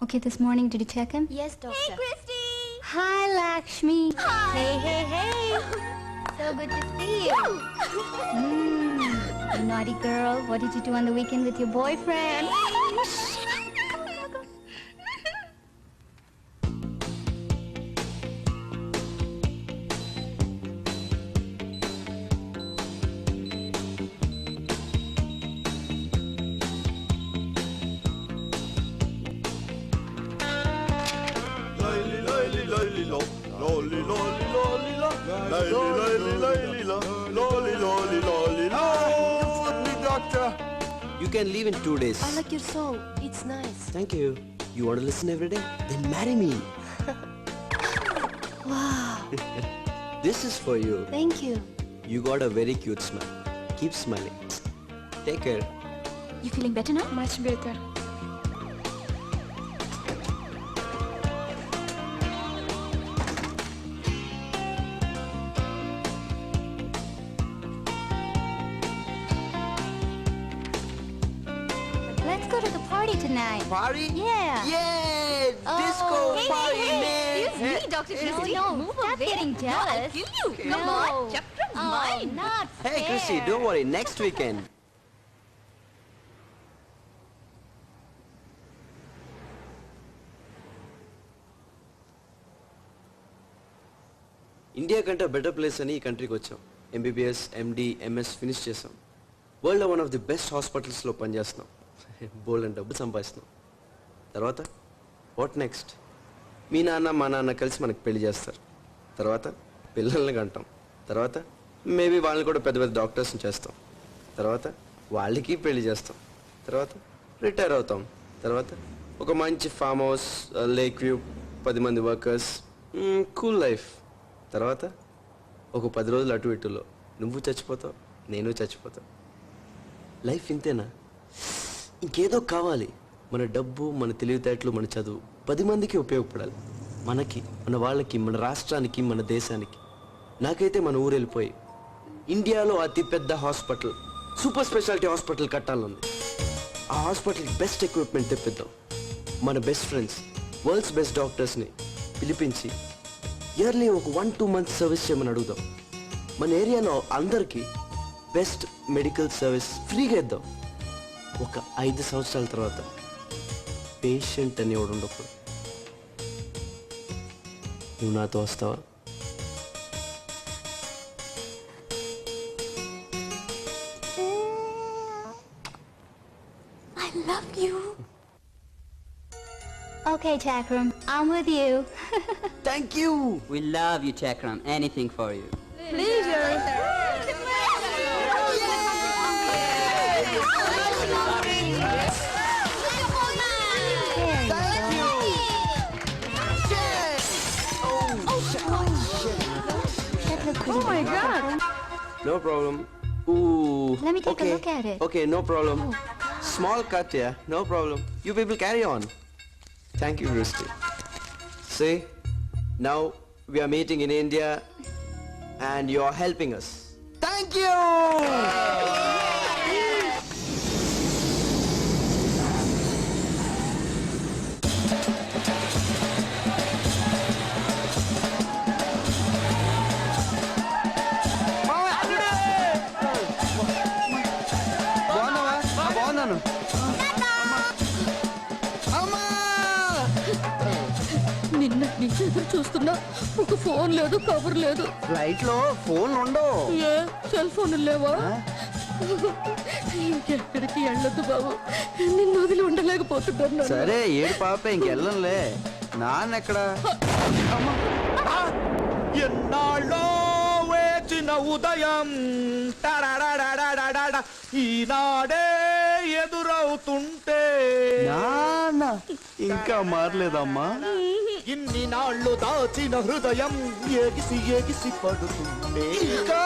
Okay, this morning, did you check him? Yes, doctor. Hey, Christy! Hi, Lakshmi. Hi. Hey. So good to see you. You naughty girl. What did you do on the weekend with your boyfriend? You can leave in 2 days. I like your song. It's nice. Thank you. You want to listen every day? Then marry me. Wow. This is for you. Thank you. You got a very cute smile. Keep smiling. Take care. You feeling better now? Much better. Let's go to the party tonight. Party? Yeah. Yeah! Disco Hey, party, hey, man! Excuse me, Dr. Christy. No, Move stop away. getting jealous. No, I'll kill you. Come No. on, chapter mine. Not Hey, fair. Christy, don't worry. Next weekend. India కంటే better place అని ఈ కంట్రీకి వచ్చాం. MBBS MD MS finish చేసాం. వరల్డ్లో one of the best హాస్పిటల్స్లో పనిచేస్తున్నాం. బోల్డ్ అని డబ్బు సంపాదిస్తున్నాం. తర్వాత వాట్ నెక్స్ట్? మీ నాన్న మా నాన్న కలిసి మనకు పెళ్లి చేస్తారు. తర్వాత పిల్లల్ని కంటాం. తర్వాత మేబీ వాళ్ళని కూడా పెద్ద పెద్ద డాక్టర్స్ని చేస్తాం. తర్వాత వాళ్ళకి పెళ్లి చేస్తాం. తర్వాత రిటైర్ అవుతాం. తర్వాత ఒక మంచి ఫామ్ హౌస్, లేక్ వ్యూ, 10 మంది వర్కర్స్, కూల్ లైఫ్. తర్వాత ఒక 10 రోజులు అటు ఇటులో నువ్వు చచ్చిపోతావు, నేను చచ్చిపోతావు. లైఫ్ ఇంతేనా? ఇంకేదో కావాలి. మన డబ్బు, మన తెలివితేటలు, మన చదువు 10 మందికి ఉపయోగపడాలి. మనకి, మన వాళ్ళకి, మన రాష్ట్రానికి, మన దేశానికి. నాకైతే మన ఊరు వెళ్ళిపోయి ఇండియాలో అతిపెద్ద హాస్పిటల్, సూపర్ స్పెషాలిటీ హాస్పిటల్ కట్టాలనుంది. ఆ హాస్పిటల్కి బెస్ట్ ఎక్విప్మెంట్ తెప్పిద్దాం. మన బెస్ట్ ఫ్రెండ్స్, వరల్డ్స్ బెస్ట్ డాక్టర్స్ని పిలిపించి ఇయర్లీ ఒక 1-2 మంత్స్ సర్వీస్ చేయమని అడుగుదాం. మన ఏరియాలో అందరికీ బెస్ట్ మెడికల్ సర్వీస్ ఫ్రీగా ఇద్దాం. ఒక 5 సంవత్సరాల తర్వాత పేషెంట్ అనేవాడు ఉండకూడదు. నువ్వు నాతో వస్తావా? I love you. Okay, Chakram, I'm with you. Thank you. We love you, Chakram. Anything for you. Oh my God! No problem. Ooh. Let me take a okay. look at it. Okay, no problem. Small cut, yeah. No problem. You people carry on. Thank you, Christy. See, now we are meeting in India and you are helping us. Thank you! బాగున్నాను. నిన్న నుంచి ఎదురు చూస్తున్నా. ఒక phone లేదు, cover లేదు. Flight లో phone ఉండవు. ఏ సెల్ ఫోన్ లేవా? ఇంకెక్కడికి వెళ్ళొద్దు బాబు. నిన్ను వదిలి ఉండలేకపోతున్నాను. సరే ఏడు పాప ఇంకెళ్ళంలే. నాన్న ఎక్కడ? ఎన్నాళ్ళో వేచిన ఉదయం టడడడడడడడ, ఈనాడే ఎదురవుతుంటే నాన్న ఇంకా మారలేదమ్మా. ఇన్ని నాళ్ళు దాచిన హృదయం ఎగిసి ఎగిసి పడుతుంటే ఇంకా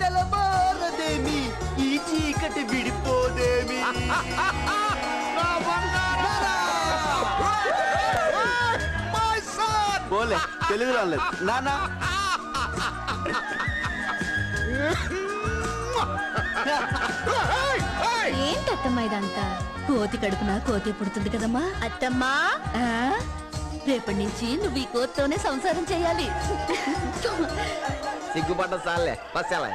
తెలబారదేమి, ఈ చీకటి విడిపోదేమి. నా బంగారం! My son! పోలే తెలుగు రాలేదు నాన్న. ఏంటత్తమ్మా ఇదంతా? కోతి కడుపున కోతి పుడుతుంది కదమ్మా. అత్తమ్మా ఆ? రేపటి నుంచి నువ్వు ఈ కోతితోనే సంసారం చేయాలి. సిగ్గుపడ్డ సార్లే పස්සెలా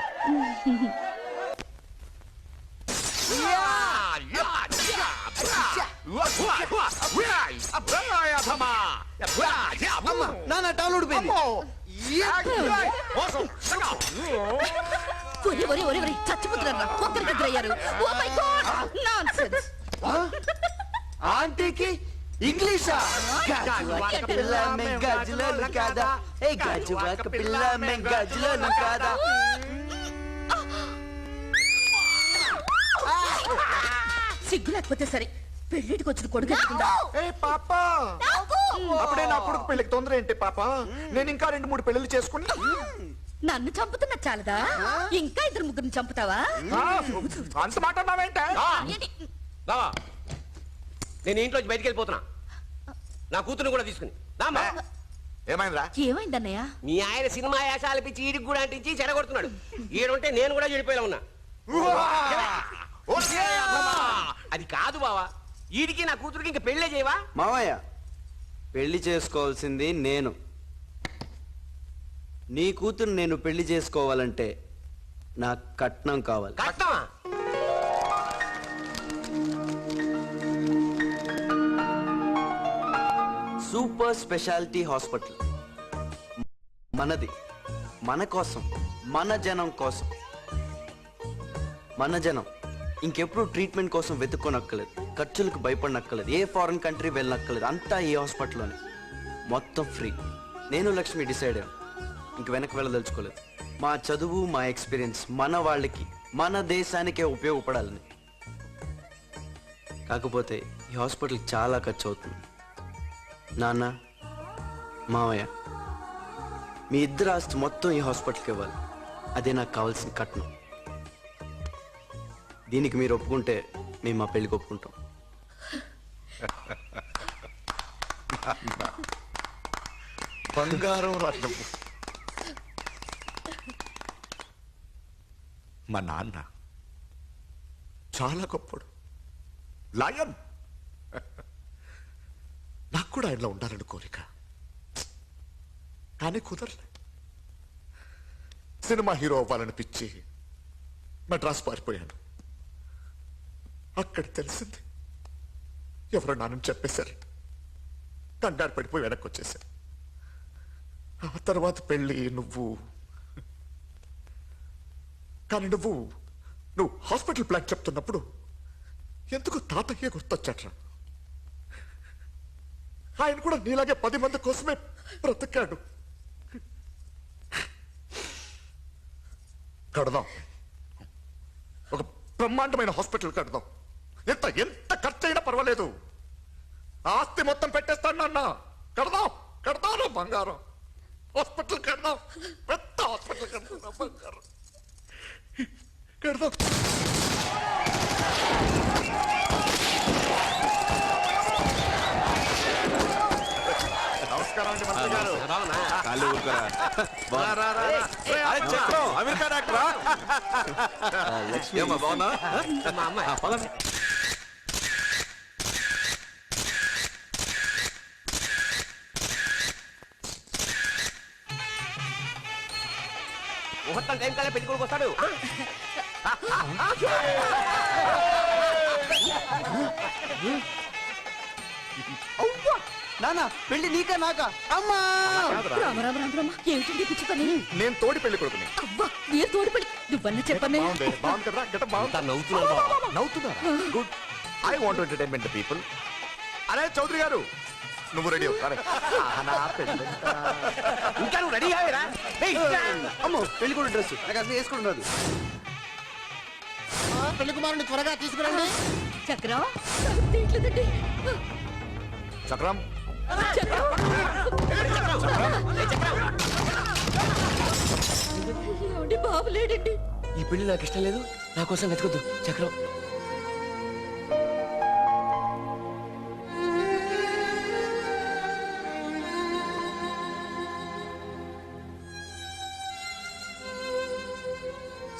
నాన్న టవల్ ఊడిపోయింది. ఒరే ఒరే ఒరే ఒరే చచ్చిపోతున్నారా? ఒక్కరి దగ్గర అయ్యారు. Oh my god nonsense. ఆంటీకి ఇంగ్లీషా? గాజువాక పిల్ల మేం గాజులోను కాదా? ఏ గాజువాక పిల్ల మేం గాజులోను కాదా? సిగ్గు లేకపోతే సరే, పెళ్లిటికి వచ్చిన కొడుకు ఎత్తుకుందా? ఏ పాప అప్పుడే నా కొడుకు పెళ్లికి తొందర ఏంటి పాప? నేను ఇంకా 2-3 పెళ్లిళ్ళు చేసుకుని నన్ను చంపుతున్నా చాలదా? ఇంకా 2-3 చంపుతావా? అంత మాట అన్నావేంటే? బావా నేను ఇంట్లోంచి బయటికి వెళ్ళిపోతున్నా. నా కూతురు కూడా తీసుకుని రామ్మా. ఏమైందిరా? ఏమైందన్నయ్య? మీ ఆయన సినిమా యాశాలు పిచ్చి ఈడికి కూడా అంటించి చెడగొడుతున్నాడు. ఈడుంటే నేను కూడా చెడిపోయేలా ఉన్నా. అది కాదు బావా, ఈడికి నా కూతురికి ఇంకా పెళ్ళే చేయవా? మావయ్య, పెళ్లి చేసుకోవాల్సింది నేను. నీ కూతురు నేను పెళ్లి చేసుకోవాలంటే నాకు కట్నం కావాలి. కట్టమా? సూపర్ స్పెషాలిటీ హాస్పిటల్ మనది, మన కోసం, మన జనం కోసం. మన జనం ఇంకెప్పుడు ట్రీట్మెంట్ కోసం వెతుక్కోనక్కర్లేదు, ఖర్చులకు భయపడనక్కర్లేదు, ఏ ఫారిన్ కంట్రీ వెళ్ళనక్కర్లేదు. అంతా ఈ హాస్పిటల్లోనే, మొత్తం ఫ్రీ. నేను లక్ష్మి డిసైడ్ అయ్యాం, ఇంక వెనక్కి వెళ్ళదలుచుకోలేదు. మా చదువు, మా ఎక్స్పీరియన్స్ మన వాళ్ళకి, మన దేశానికే ఉపయోగపడాలని. కాకపోతే ఈ హాస్పిటల్కి చాలా ఖర్చు అవుతుంది. నాన్న, మావయ్య, మీ ఇద్దరు ఆస్తి మొత్తం ఈ హాస్పిటల్కి ఇవ్వాలి. అదే నాకు కావాల్సిన కట్నం. దీనికి మీరు ఒప్పుకుంటే మేము మా పెళ్లికి ఒప్పుకుంటాం. బంగారం రత్నపు మా నాన్న చాలా గొప్పడు, లయన్. నాకు కూడా ఆయనలో ఉండాలని కోరిక, కానీ కుదరలే. సినిమా హీరో అవ్వాలని పిచ్చి మద్రాసు పారిపోయాను. అక్కడ తెలిసింది ఎవరో నాన్నని చెప్పేశారు. కంగారు పడిపోయి వెనక్కి వచ్చేసారు. ఆ తర్వాత పెళ్ళి, నువ్వు. కానీ నువ్వు హాస్పిటల్ ప్లాన్ చెప్తున్నప్పుడు ఎందుకు తాతయ్య గుర్తొచ్చట్రా? ఆయన కూడా నీలాగే 10 మంది కోసమే బ్రతికాడు. కడదాం, ఒక బ్రహ్మాండమైన హాస్పిటల్ కడదాం. ఎంత ఖర్చు అయినా పర్వాలేదు. ఆస్తి మొత్తం పెట్టేస్తాను నాన్న. కడదాం, కడదాం బంగారం. హాస్పిటల్ కడదాం, పెద్ద హాస్పిటల్ కడదాం బంగారం. కడదాం. నమస్కారం అండి మంత్రి గారు. అమెరికా డాక్టరా? బాగున్నా? మా అమ్మాయి ముహూర్తం టైం కల్లా పెట్టుకోడికి వస్తాడు. నాన్న, పెళ్లి నీకా నాకా? అమ్మా! రామ రామ రామ రామ, ఏమిటండి పిచ్చి పని? నేను తోడి పెళ్లి కొడుకుని. అబ్బా, మీరు తోడు పెళ్లి నువ్వన్నా చెప్పనే. బాగుంది కదా? గెటప్ బాగుంది. నవ్వుతున్నారా? Good. I want to entertainment the people. అరే చౌదరి గారు, నువ్వు రెడీ అవు. ఇంకా నువ్వు రెడీ అయ్యారా? అమ్మో, పెళ్లి కూడా డ్రెస్ నాకు అసలు వేసుకుంటున్నది. పెళ్లి కుమారుని త్వరగా తీసుకురండి. చక్రం తీయట్లేదండి. చక్రం, ఏమండి, బాబు లేడండి. ఈ పెళ్లి నాకు ఇష్టం లేదు, నా కోసం వెతకొద్దు. చక్రం,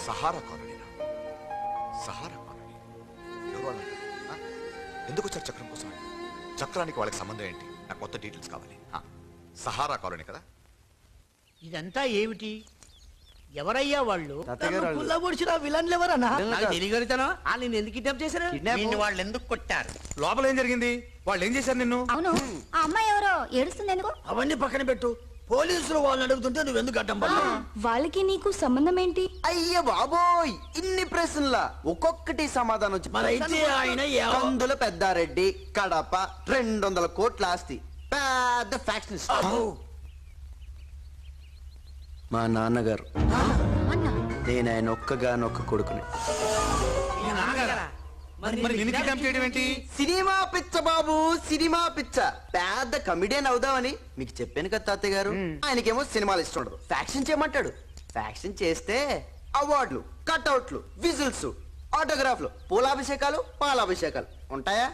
సహారా కాలనీలో సహారా కాలనీ ఎవరు వాళ్ళంతా? ఆ? ఎందుకు వచ్చారు చక్రం కోసం? చక్రానికి వాళ్ళకి సంబంధం ఏంటి? నాకు కొత్త డీటెయిల్స్ కావాలి. సహారా కాలనీ కదా? ఇదంతా ఏమిటి? ఎవరయ్యా వాళ్ళు? తాతయ్య విలన్లు ఎవరన్నా? నాకు తెలియగలుగుతాను. నేను ఎందుకు కిడ్నాప్ చేశారు? నిన్ను వాళ్ళు ఎందుకు కొట్టారు? లోపల ఏం జరిగింది? వాళ్ళు ఏం చేశారు నిన్ను? అవును ఆ అమ్మాయి ఎవరో ఏడుస్తుంది ఎందుకు? అవన్నీ పక్కన పెట్టు. పోలీసులు వాళ్ళని అడుగుతుంటే నువ్వు ఎందుకు అడ్డం పడ్డావు? వాళ్ళకి నీకు సంబంధం ఏంటి? అయ్య బాబోయ్, ఇన్ని ప్రశ్నలా ఒక్కొక్కటి సమాధానం వచ్చి మరైతే ఆయన కందుల పెద్దారెడ్డి, కడప, 200 కోట్ల ఆస్తి, పెద్ద ఫ్యాక్షనిస్ట్. మా నాన్నగారు. నేను ఆయన ఒక్కగానొక్క కొడుకుని. మరి నిన్ను కిడ్నాప్ చేయడం ఏంటి? సినిమా పిచ్చ బాబు, సినిమా పిచ్చ. పెద్ద కమిడియన్ అవుదామని మీకు చెప్పాను కదా తాతయ్య గారు. ఆయనకేమో సినిమాలు ఇష్టం ఉండదు, ఫ్యాక్షన్ చేయమంటాడు. ఫ్యాక్షన్ చేస్తే అవార్డులు, కట్అవుట్లు, విజిల్స్, ఆటోగ్రాఫ్లు, పూలాభిషేకాలు, పాలాభిషేకాలు ఉంటాయా?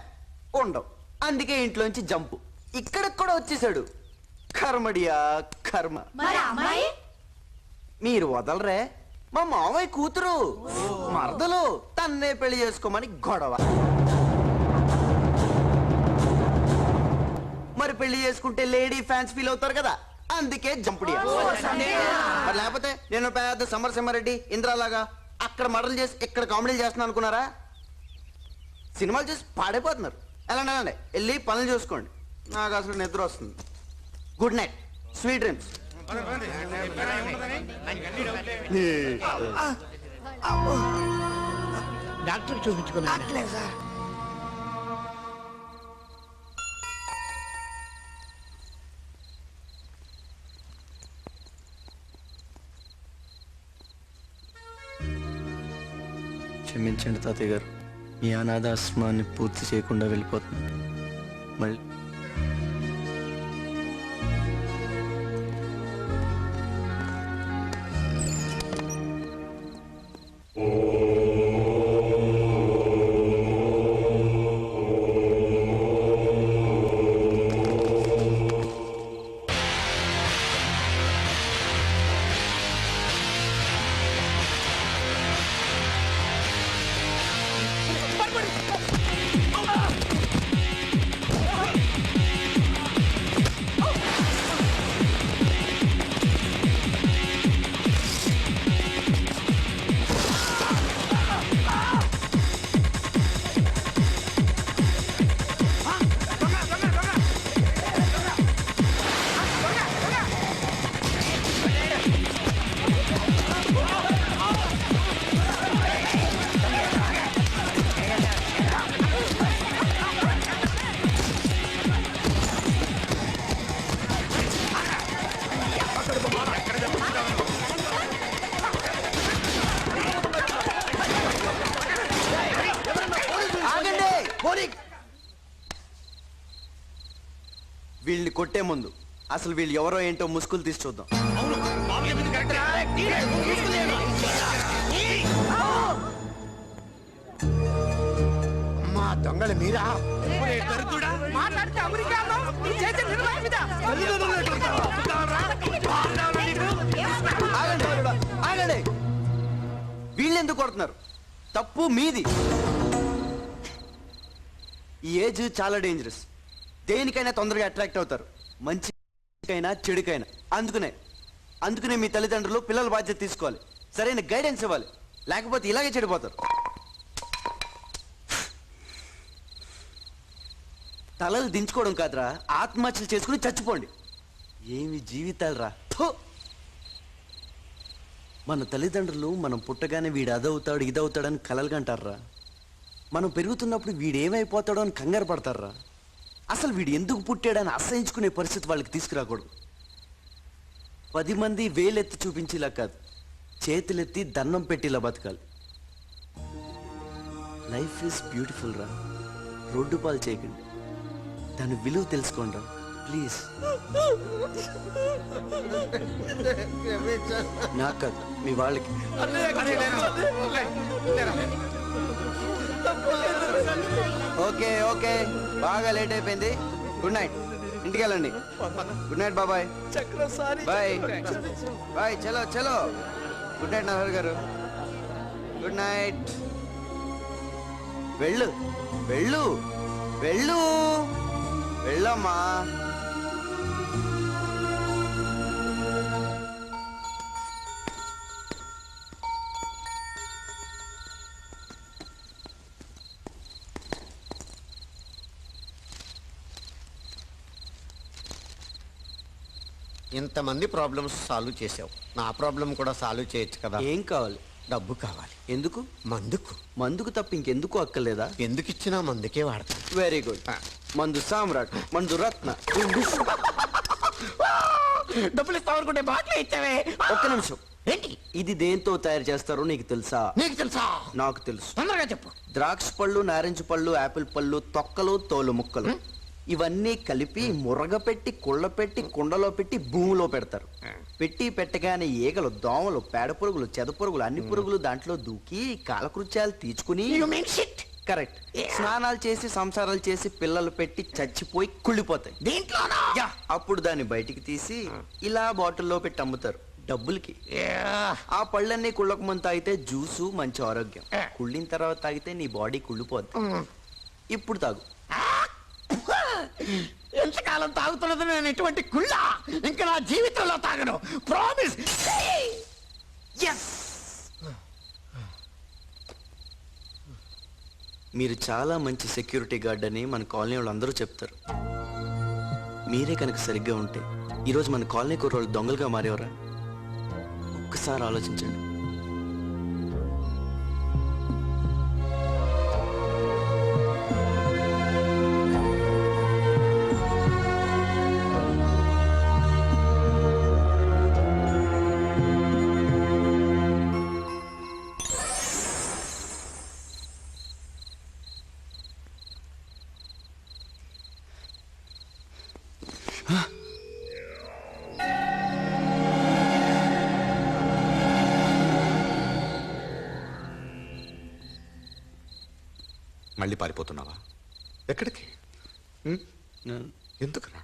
ఉండవు. అందుకే ఇంట్లోంచి జంపు. ఇక్కడికి కూడా వచ్చేసాడు. కర్మడియా కర్మ. మరి ఆ అమ్మాయి మీరు వదలరే? మా మావయ్య కూతురు మరదలు, తన్నే పెళ్లి చేసుకోమని గొడవ. మరి పెళ్లి చేసుకుంటే లేడీ ఫ్యాన్స్ ఫీల్ అవుతారు కదా, అందుకే జంపుడియా. మరి లేకపోతే నేను పెద్ద సమరసింహారెడ్డి, ఇంద్రాలాగా అక్కడ మర్డర్లు చేసి ఇక్కడ కామెడీలు చేస్తున్నాను అనుకున్నారా? సినిమాలు చేసి పాడైపోతున్నారు. ఎలా వెళ్ళి పనులు చూసుకోండి. నాకు అసలు నిద్ర వస్తుంది. Good night, sweet dreams. Doctor చూపించుకున్నా. క్షమించండి తాతయ్య గారు, మీ అనాథాశ్రమాన్ని పూర్తి చేయకుండా వెళ్ళిపోతుంది. మళ్ళీ వీళ్ళని కొట్టే ముందు అసలు వీళ్ళు ఎవరో ఏంటో ముసుగులు తీసి చూద్దాం. మా దొంగలు మీరా? ఆగండి, వీళ్ళు ఎందుకు కొడుతున్నారు? తప్పు మీది. ఈ ఏజ్ చాలా డేంజరస్. దేనికైనా తొందరగా అట్రాక్ట్ అవుతారు, మంచికైనా చెడుకైనా. అందుకనే మీ తల్లిదండ్రులు పిల్లల బాధ్యత తీసుకోవాలి, సరైన గైడెన్స్ ఇవ్వాలి, లేకపోతే ఇలాగే చెడిపోతారు. తలలు దించుకోవడం కాదురా, ఆత్మహత్యలు చేసుకుని చచ్చిపోండి. ఏమి జీవితాలు రా. మన తల్లిదండ్రులు మనం పుట్టగానే వీడు అదవుతాడు ఇదవుతాడని కలలుగంటారా. మనం పెరుగుతున్నప్పుడు వీడేమైపోతాడో అని కంగారు పడతారా. అసలు వీడు ఎందుకు పుట్టాడని అసహించుకునే పరిస్థితి వాళ్ళకి తీసుకురాకూడదు. 10 మంది వేలెత్తి చూపించేలా కాదు, చేతులెత్తి దండం పెట్టేలా బతకాలి. లైఫ్ ఈజ్ బ్యూటిఫుల్ రా. రోడ్డు పాలు చేయకండి, దాని విలువ తెలుసుకోండి రా ప్లీజ్. నాకు కాదు, మీ వాళ్ళకి. ఓకే ఓకే, బాగా లేట్ అయిపోయింది. గుడ్ నైట్, ఇంటికి వెళ్ళండి. గుడ్ నైట్ బాబాయ్. బాయ్ బాయ్, చలో చలో. గుడ్ నైట్ నాగర్ గారు. Good night. వెళ్ళు వెళ్ళు వెళ్ళు వెళ్ళమ్మా. ఇంతమంది ప్రాబ్లమ్స్ సాల్వ్ చేసావు, నా ప్రాబ్లం కూడా సాల్వ్ చేయొచ్చు కదా. ఏం కావాలి? డబ్బు కావాలి. ఎందుకు? మందుకు. మందుకు తప్ప ఇంకెందుకు అక్కర్లేదా? ఎందుకు ఇచ్చినా మందుకే వాడతాను. Very good. మందు సామ్రాట్, మందు రత్న. డబ్బులు ఇస్తావు అనుకుంటే బాటిల్ ఇచ్చావే. ఒక్క నిమిషం. ఏంటి ఇది దేంతో తయారు చేస్తారో నీకు తెలుసా? నీకు తెలుసా? నాకు తెలుసు. తొందరగా చెప్పు. ద్రాక్ష పళ్ళు, నారింజ పళ్ళు, యాపిల్ పళ్ళు, తొక్కలు, తోలు ముక్కలు ఇవన్నీ కలిపి మురగపెట్టి కుళ్ళపెట్టి కుండలో పెట్టి భూమిలో పెడతారు. పెట్టి పెట్టగానే ఈగలు, దోమలు, పేడ పురుగులు, చెద పురుగులు, అన్ని పురుగులు దాంట్లో దూకి కాలకృత్యాలు తీర్చుకుని కరెక్ట్ స్నానాలు చేసి సంసారాలు చేసి పిల్లలు పెట్టి చచ్చిపోయి కుళ్ళిపోతాయి. దీంట్లోనా? యా, అప్పుడు దాన్ని బయటికి తీసి ఇలా బాటిల్లో పెట్టి అమ్ముతారు డబ్బులకి. ఆ పళ్ళన్నీ కుళ్ళక ముందు తాగితే జ్యూసు మంచి ఆరోగ్యం. కుళ్ళిన తర్వాత తాగితే నీ బాడీ కుళ్ళిపోద్ది. ఇప్పుడు తాగు. ఎంతకాలం తాగుతున్నది నేను ఇటువంటి కుళ్ళ ఇంకా నా జీవితంలో తాగను. ప్రామిస్. మీరు చాలా మంచి సెక్యూరిటీ గార్డ్ అని మన కాలనీ వాళ్ళు అందరూ చెప్తారు. మీరే కనుక సరిగ్గా ఉంటే ఈరోజు మన కాలనీ కుర్రోళ్ళు దొంగలుగా మారేవరా? ఒక్కసారి ఆలోచించండి. మళ్ళీ పారిపోతున్నావా? ఎక్కడికి? ఎందుకురా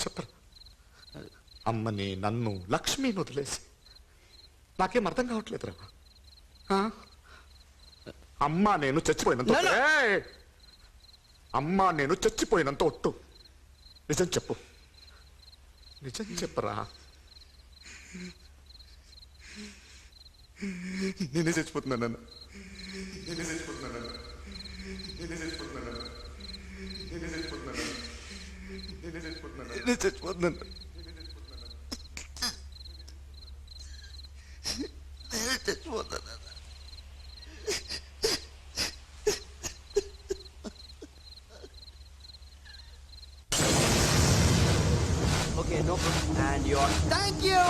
చెప్పరా? అమ్మని, నన్ను, లక్ష్మిని వదిలేసి నాకేం అర్థం కావట్లేదురా. అమ్మా నేను చచ్చిపోయినంత అమ్మా నేను చచ్చిపోయినంత ఒట్టు. నిజం చెప్పు, నిజం చెప్పరా. నేనే చచ్చిపోతున్నాను. Okay, no problem. And you're... Thank you!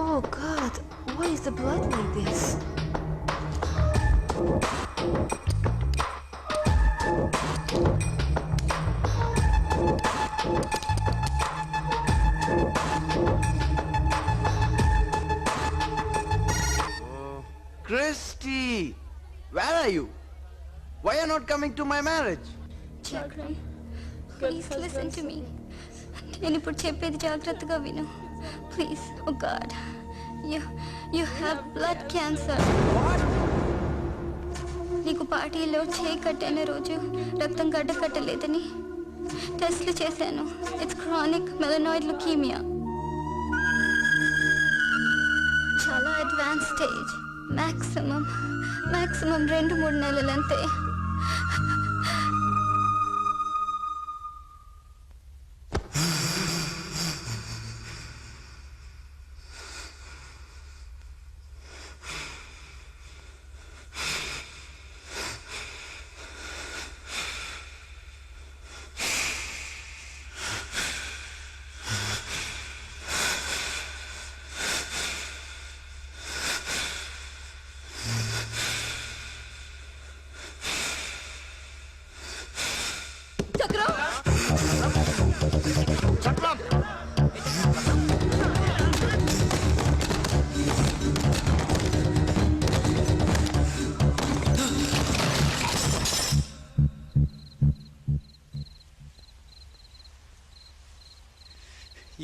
Oh God, why is the blood like this? Christy! Where are you? Why are you not coming to my marriage? Chakram, please listen to me. నేను ఇప్పుడు చెప్పేది జాగ్రత్తగా విను. Please, oh God, you have blood cancer. నీకు పార్టీలో చేయి కట్టిన రోజు రక్తం గడ్డ కట్టలేదని టెస్ట్లు చేశాను. It's chronic myeloid leukaemia. చాలా అడ్వాన్స్ స్టేజ్. మాక్సిమం 2-3 నెలలంతే.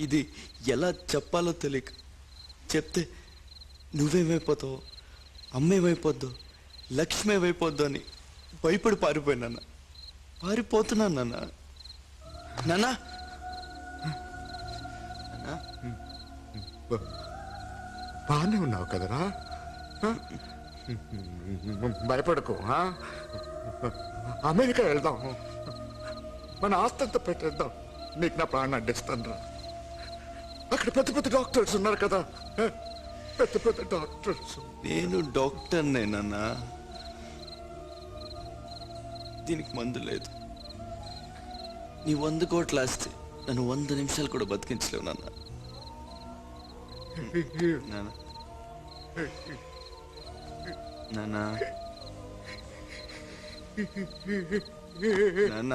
ఇది ఎలా చెప్పాలో తెలియక చెప్తే నువ్వేమైపోతావు, అమ్మేమైపోద్దు, లక్ష్మి ఏమైపోద్దు అని భయపడి పారిపోయినా. పారిపోతున్నాను నాన్న. నాన్న బాగానే ఉన్నావు కదరా? భయపడకు. అమెరికా వెళ్దాం, మన ఆస్తంతా పెట్టేద్దాం. నీకు నా ప్రాణం అడ్డిస్తాను రా. అక్కడ పెద్ద పెద్ద డాక్టర్స్ ఉన్నారు కదా, పెద్ద పెద్ద డాక్టర్స్. నేను డాక్టర్నేనన్నా. దీనికి మందు లేదు. నీ 100 కోట్లు ఆస్తి నన్ను 100 నిమిషాలు కూడా బతికించలేవు నాన్న. నాన్న నాన్న నాన్న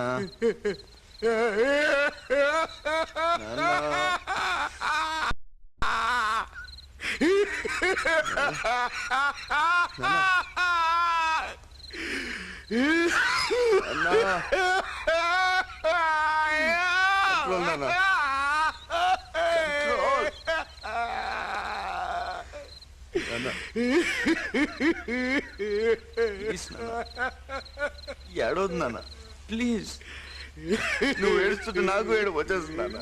ఏడవద్దు నాన్న, ప్లీజ్. నువ్వు ఏడుస్తుంటే నాకు ఏడుపు వచ్చేస్తుంది నాన్న.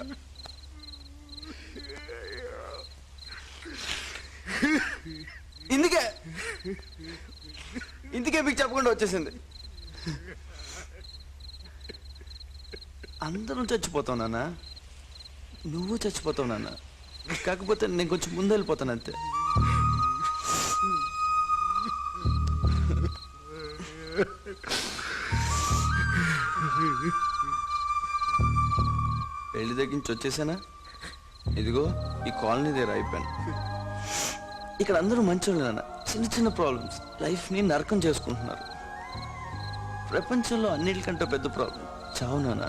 ఇందుకే మీకు చెప్పకుండా వచ్చేసింది. అందరం చచ్చిపోతావు నాన్న, నువ్వు చచ్చిపోతావు నాన్న. కాకపోతే నేను కొంచెం ముందు వెళ్ళిపోతాను అంతే. పెళ్లి దగ్గర నుంచి వచ్చేసానా? ఇదిగో ఈ కాలనీ దగ్గర అయిపోయాను. ఇక్కడ అందరూ మంచోళ్ళు నాన్న. చిన్న చిన్న ప్రాబ్లమ్స్ లైఫ్ని నరకం చేసుకుంటున్నారు. ప్రపంచంలో అన్నిటికంటే పెద్ద ప్రాబ్లం చావు నాన్న.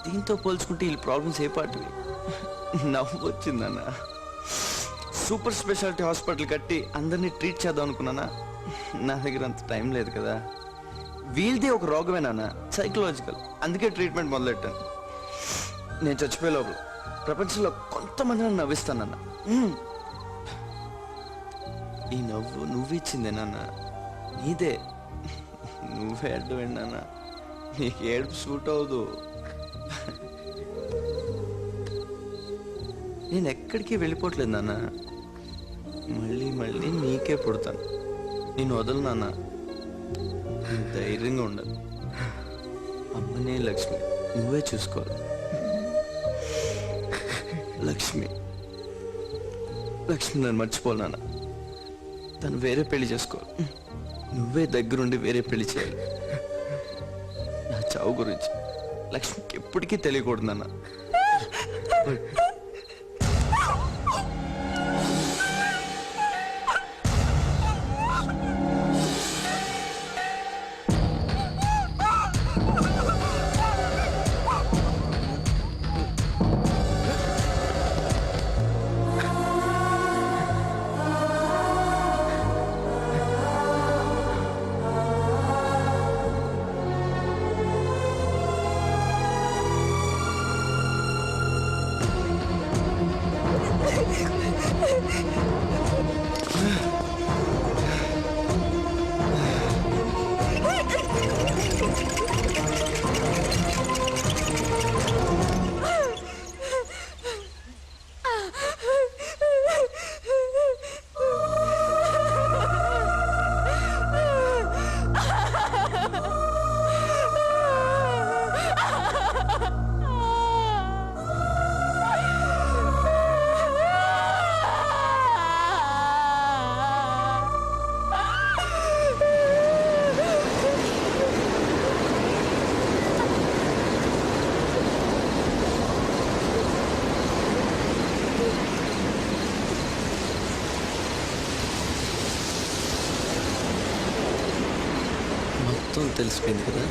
దీంతో పోల్చుకుంటే ఈ ప్రాబ్లమ్స్ ఏ పాటివి? నవ్వు వచ్చిందన్న. సూపర్ స్పెషాలిటీ హాస్పిటల్ కట్టి అందరినీ ట్రీట్ చేద్దాం అనుకున్నానా? నా దగ్గర అంత టైం లేదు కదా. వీళ్ళది ఒక రోగమేనా, సైకలాజికల్. అందుకే ట్రీట్మెంట్ మొదలెట్టాను. నేను చచ్చిపోయే లోపల ప్రపంచంలో కొంతమంది నన్ను నవ్విస్తానన్న. ఈ నవ్వు నువ్వు ఇచ్చిందే నాన్న, నీదే. నువ్వే అడ్డం నాన్న. నీకు ఏడుపు సూట్ అవ్వదు. నేను ఎక్కడికి వెళ్ళిపోవట్లేదు నాన్న. మళ్ళీ మళ్ళీ నీకే పుడతాను. నేను వదలు నాన్న. ధైర్యంగా ఉండాలి. అమ్మనే లక్ష్మి నువ్వే చూసుకోవాలి. లక్ష్మి లక్ష్మి నన్ను మర్చిపోవాలి నాన్న. తను వేరే పెళ్లి చేసుకోవాలి. నువ్వే దగ్గరుండి వేరే పెళ్లి చేయాలి. నా చావు గురించి లక్ష్మికి ఎప్పటికీ తెలియకూడదు నాన్న. మొత్తం తెలిసిపోయింది కదా.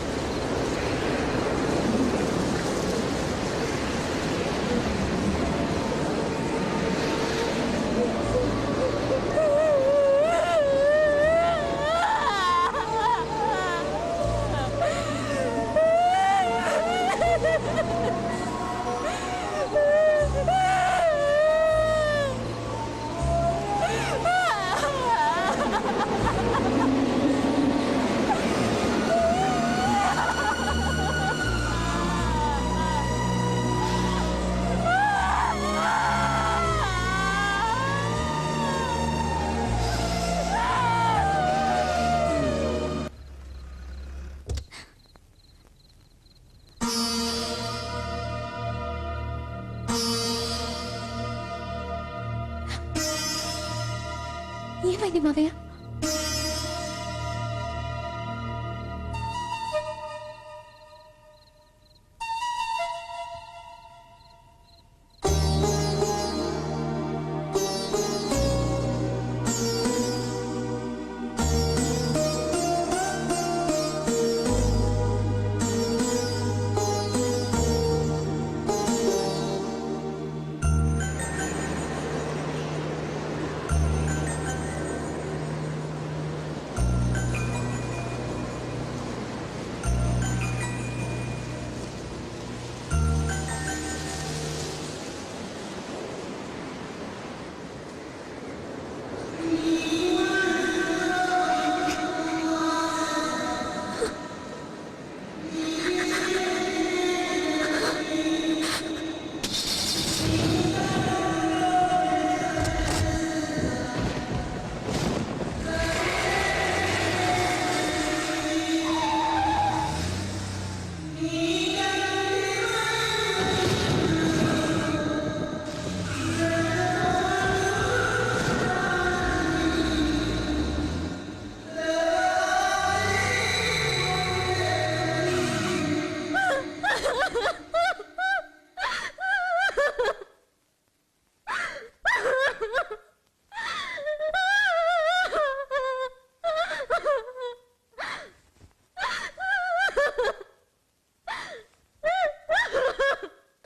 ఏమైంది మావయ్య